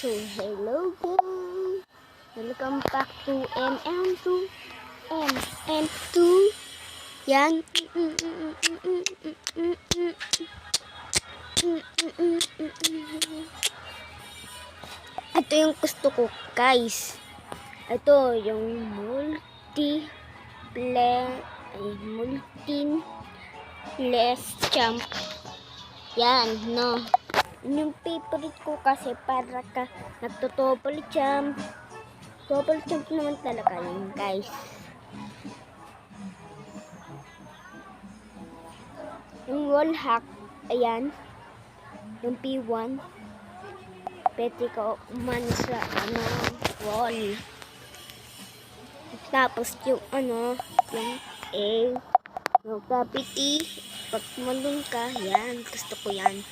So, hello guys! Welcome back to MM2. MM2. Yan. Ito yung gusto ko, guys. Ito yung multi-less champ. Yan, no. Yung favorite ko kasi para ka nagto-double jump. Double jump naman talaga yun, guys. Yung wall hack, ayan. Yung P1. Pwede ka umano sa wall. Tapos yung yung A. Yung gravity. Pag kumandun ka, yan. Gusto ko yan.